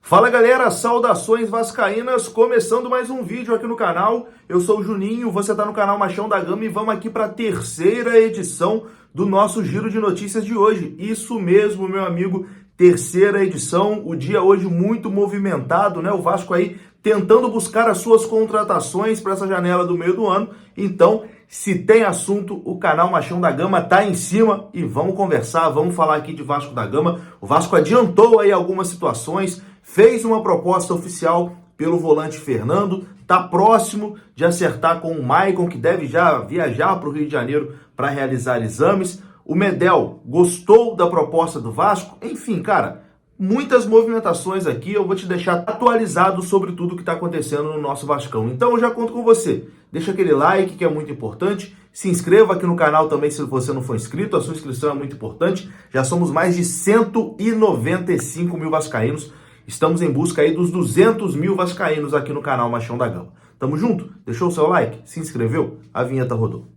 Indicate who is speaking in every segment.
Speaker 1: Fala galera, saudações vascaínas, começando mais um vídeo aqui no canal. Eu sou o Juninho, você está no canal Machão da Gama e vamos aqui para a terceira edição do nosso Giro de Notícias de hoje. Isso mesmo, meu amigo, terceira edição, o dia hoje muito movimentado, né? O Vasco aí tentando buscar as suas contratações para essa janela do meio do ano. Então, se tem assunto, o canal Machão da Gama tá em cima e vamos conversar, vamos falar aqui de Vasco da Gama. O Vasco adiantou aí algumas situações, fez uma proposta oficial pelo volante Fernando, tá próximo de acertar com o Maicon, que deve já viajar para o Rio de Janeiro para realizar exames. O Medel gostou da proposta do Vasco. Enfim, cara, muitas movimentações aqui. Eu vou te deixar atualizado sobre tudo que está acontecendo no nosso Vascão. Então eu já conto com você. Deixa aquele like que é muito importante. Se inscreva aqui no canal também se você não for inscrito. A sua inscrição é muito importante. Já somos mais de 195 mil vascaínos. Estamos em busca aí dos 200 mil vascaínos aqui no canal Machão da Gama. Tamo junto? Deixou o seu like? Se inscreveu? A vinheta rodou.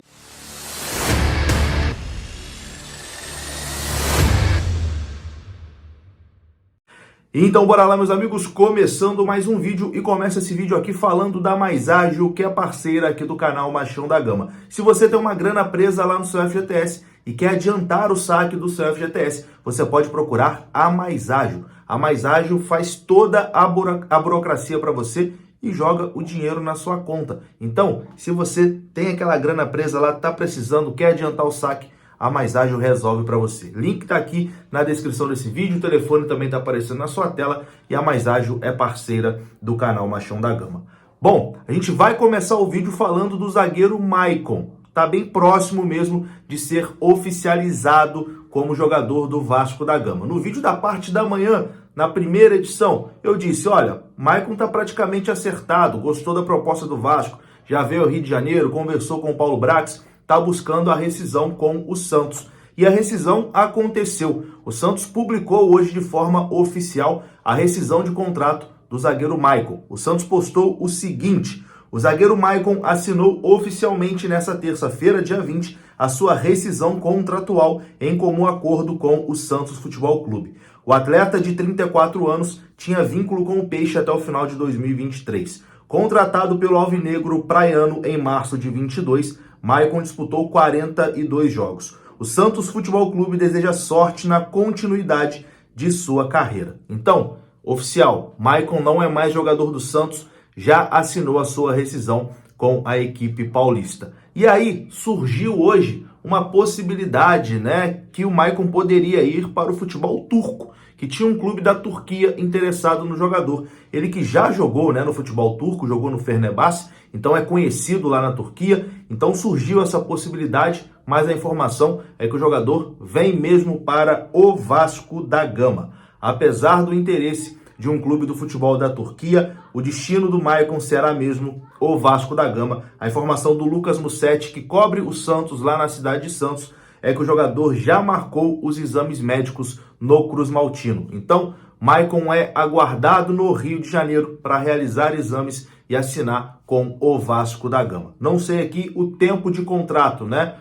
Speaker 1: Então bora lá, meus amigos, começando mais um vídeo e começa esse vídeo aqui falando da Mais Ágil, que é parceira aqui do canal Machão da Gama. Se você tem uma grana presa lá no seu FGTS e quer adiantar o saque do seu FGTS, você pode procurar a Mais Ágil. A Mais Ágil faz toda a burocracia para você e joga o dinheiro na sua conta. Então, se você tem aquela grana presa lá, tá precisando, quer adiantar o saque, a Mais Ágil resolve para você. Link tá aqui na descrição desse vídeo, o telefone também tá aparecendo na sua tela e a Mais Ágil é parceira do canal Machão da Gama. Bom, a gente vai começar o vídeo falando do zagueiro Maicon. Tá bem próximo mesmo de ser oficializado como jogador do Vasco da Gama. No vídeo da parte da manhã, na primeira edição, eu disse, olha, Maicon tá praticamente acertado, gostou da proposta do Vasco, já veio ao Rio de Janeiro, conversou com o Paulo Brax, está buscando a rescisão com o Santos. E a rescisão aconteceu. O Santos publicou hoje de forma oficial a rescisão de contrato do zagueiro Maicon. O Santos postou o seguinte: o zagueiro Maicon assinou oficialmente nessa terça-feira, dia 20, a sua rescisão contratual em comum acordo com o Santos Futebol Clube. O atleta de 34 anos tinha vínculo com o Peixe até o final de 2023. Contratado pelo Alvinegro Praiano em março de 22, Maicon disputou 42 jogos. O Santos Futebol Clube deseja sorte na continuidade de sua carreira. Então, oficial, Maicon não é mais jogador do Santos, já assinou a sua rescisão com a equipe paulista. E aí, surgiu hoje uma possibilidade, né, que o Maicon poderia ir para o futebol turco, que tinha um clube da Turquia interessado no jogador. Ele que já jogou, né, no futebol turco, jogou no Fenerbahçe, então é conhecido lá na Turquia. Então surgiu essa possibilidade, mas a informação é que o jogador vem mesmo para o Vasco da Gama. Apesar do interesse de um clube do futebol da Turquia, o destino do Maicon será mesmo o Vasco da Gama. A informação do Lucas Mussetti, que cobre o Santos lá na cidade de Santos, é que o jogador já marcou os exames médicos no Cruz Maltino. Então, Maicon é aguardado no Rio de Janeiro para realizar exames e assinar com o Vasco da Gama. Não sei aqui o tempo de contrato, né?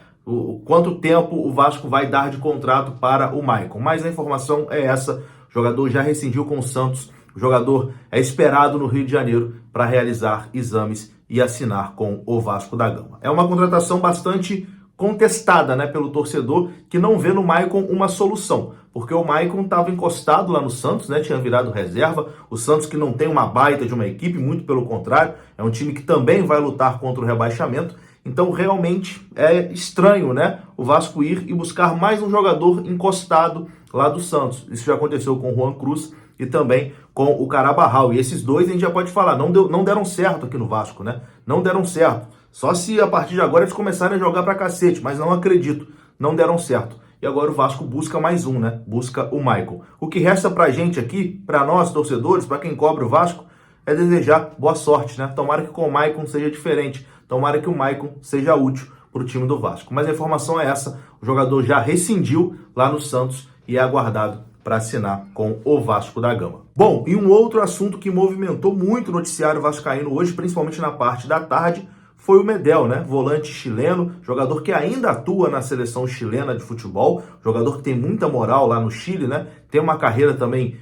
Speaker 1: Quanto tempo o Vasco vai dar de contrato para o Maicon. Mas a informação é essa: o jogador já rescindiu com o Santos, o jogador é esperado no Rio de Janeiro para realizar exames e assinar com o Vasco da Gama. É uma contratação bastante contestada, né, pelo torcedor, que não vê no Maicon uma solução, porque o Maicon estava encostado lá no Santos, né, tinha virado reserva. O Santos, que não tem uma baita de uma equipe, muito pelo contrário, é um time que também vai lutar contra o rebaixamento. Então realmente é estranho, né, o Vasco ir e buscar mais um jogador encostado lá do Santos. Isso já aconteceu com o Juan Cruz e também com o Carabarral. E esses dois a gente já pode falar, não deram certo aqui no Vasco, né? Não deram certo. Só se a partir de agora eles começarem a jogar pra cacete, mas não acredito, não deram certo. E agora o Vasco busca mais um, né? Busca o Maicon. O que resta pra gente aqui, pra nós torcedores, pra quem cobre o Vasco, é desejar boa sorte, né? Tomara que com o Maicon seja diferente. Tomara que o Maicon seja útil pro time do Vasco. Mas a informação é essa: o jogador já rescindiu lá no Santos e é aguardado para assinar com o Vasco da Gama. Bom, e um outro assunto que movimentou muito o noticiário vascaíno hoje, principalmente na parte da tarde, foi o Medel, né? Volante chileno, jogador que ainda atua na seleção chilena de futebol, jogador que tem muita moral lá no Chile, né? Tem uma carreira também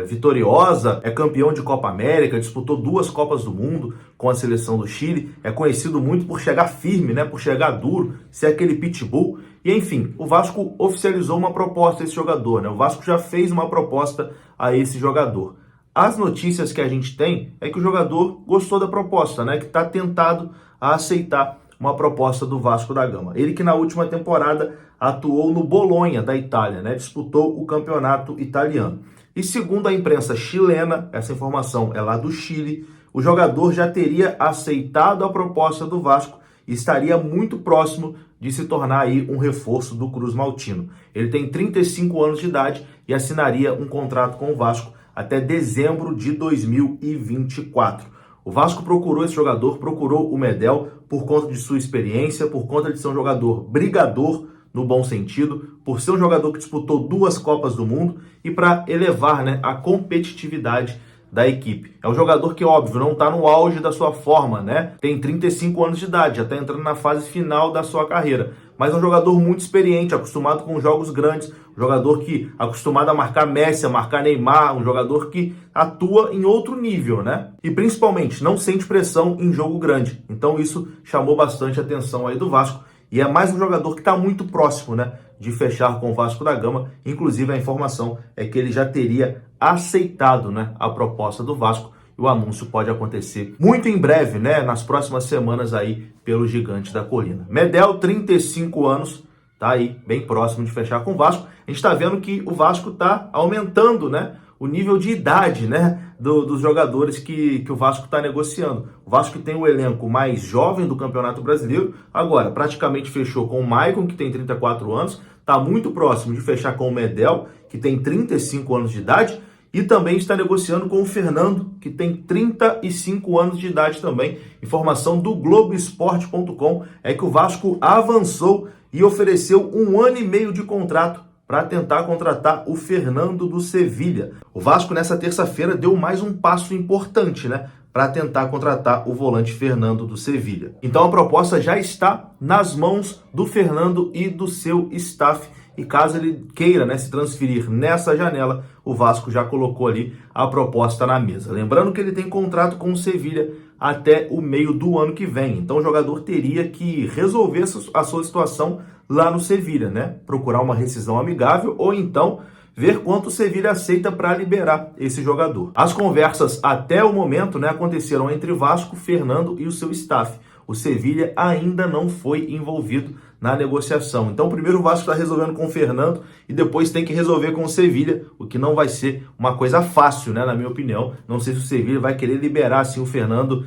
Speaker 1: vitoriosa, é campeão de Copa América, disputou 2 Copas do Mundo com a seleção do Chile, é conhecido muito por chegar firme, né, por chegar duro, ser aquele pitbull. E enfim, o Vasco oficializou uma proposta a esse jogador, né? O Vasco já fez uma proposta a esse jogador. As notícias que a gente tem é que o jogador gostou da proposta, né? Que está tentado a aceitar uma proposta do Vasco da Gama. Ele que na última temporada atuou no Bolonha da Itália, né? Disputou o campeonato italiano. E segundo a imprensa chilena, essa informação é lá do Chile, o jogador já teria aceitado a proposta do Vasco e estaria muito próximo de se tornar aí um reforço do Cruz Maltino. Ele tem 35 anos de idade e assinaria um contrato com o Vasco até dezembro de 2024. O Vasco procurou esse jogador, procurou o Medel por conta de sua experiência, por conta de ser um jogador brigador, no bom sentido, por ser um jogador que disputou 2 Copas do Mundo e para elevar, né, a competitividade da equipe. É um jogador que, óbvio, não está no auge da sua forma, né? Tem 35 anos de idade, já está entrando na fase final da sua carreira. Mas é um jogador muito experiente, acostumado com jogos grandes, um jogador que acostumado a marcar Messi, a marcar Neymar, um jogador que atua em outro nível, né? E principalmente não sente pressão em jogo grande. Então isso chamou bastante a atenção aí do Vasco. E é mais um jogador que está muito próximo, né, de fechar com o Vasco da Gama. Inclusive, a informação é que ele já teria aceitado, né, a proposta do Vasco. E o anúncio pode acontecer muito em breve, né, nas próximas semanas aí, pelo Gigante da Colina. Medel, 35 anos, tá aí bem próximo de fechar com o Vasco. A gente está vendo que o Vasco está aumentando, né, o nível de idade, né, dos jogadores que o Vasco está negociando. O Vasco tem o elenco mais jovem do Campeonato Brasileiro, agora praticamente fechou com o Maicon, que tem 34 anos, está muito próximo de fechar com o Medel, que tem 35 anos de idade, e também está negociando com o Fernando, que tem 35 anos de idade também. Informação do Globoesporte.com é que o Vasco avançou e ofereceu 1 ano e meio de contrato para tentar contratar o Fernando do Sevilha. O Vasco, nessa terça-feira, deu mais um passo importante, né, para tentar contratar o volante Fernando do Sevilha. Então a proposta já está nas mãos do Fernando e do seu staff. E caso ele queira, né, se transferir nessa janela, o Vasco já colocou ali a proposta na mesa. Lembrando que ele tem contrato com o Sevilha até o meio do ano que vem. Então o jogador teria que resolver a sua situação lá no Sevilha, né? Procurar uma rescisão amigável ou então ver quanto o Sevilha aceita para liberar esse jogador. As conversas até o momento, né, aconteceram entre Vasco, Fernando e o seu staff. O Sevilha ainda não foi envolvido na negociação. Então, primeiro o Vasco está resolvendo com o Fernando e depois tem que resolver com o Sevilha, o que não vai ser uma coisa fácil, né, na minha opinião. Não sei se o Sevilha vai querer liberar assim, o Fernando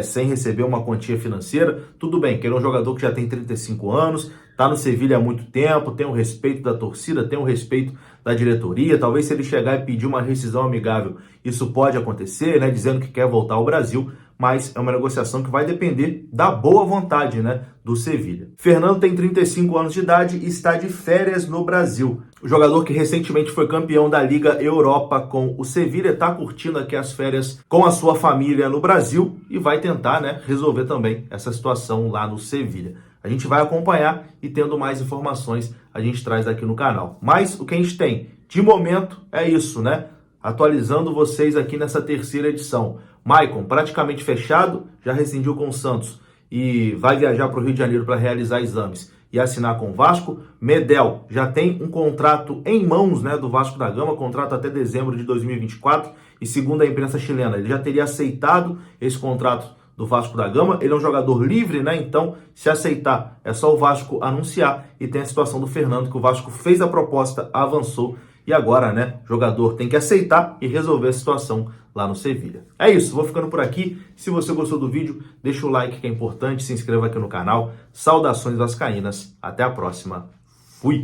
Speaker 1: sem receber uma quantia financeira. Tudo bem, que ele é um jogador que já tem 35 anos, está no Sevilha há muito tempo, tem o respeito da torcida, tem o respeito da diretoria. Talvez se ele chegar e pedir uma rescisão amigável, isso pode acontecer, né, dizendo que quer voltar ao Brasil, mas é uma negociação que vai depender da boa vontade, né, do Sevilha. Fernando tem 35 anos de idade e está de férias no Brasil. O jogador que recentemente foi campeão da Liga Europa com o Sevilha está curtindo aqui as férias com a sua família no Brasil e vai tentar, né, resolver também essa situação lá no Sevilha. A gente vai acompanhar e tendo mais informações a gente traz aqui no canal. Mas o que a gente tem de momento é isso, né? Atualizando vocês aqui nessa terceira edição. Maicon, praticamente fechado, já rescindiu com o Santos e vai viajar para o Rio de Janeiro para realizar exames e assinar com o Vasco. Medel já tem um contrato em mãos, né, do Vasco da Gama, contrato até dezembro de 2024, e segundo a imprensa chilena, ele já teria aceitado esse contrato do Vasco da Gama. Ele é um jogador livre, né? Então, se aceitar, é só o Vasco anunciar. E tem a situação do Fernando, que o Vasco fez a proposta, avançou e agora, né, o jogador tem que aceitar e resolver a situação lá no Sevilha. É isso, vou ficando por aqui. Se você gostou do vídeo, deixa o like que é importante, se inscreva aqui no canal. Saudações vascaínas, até a próxima. Fui!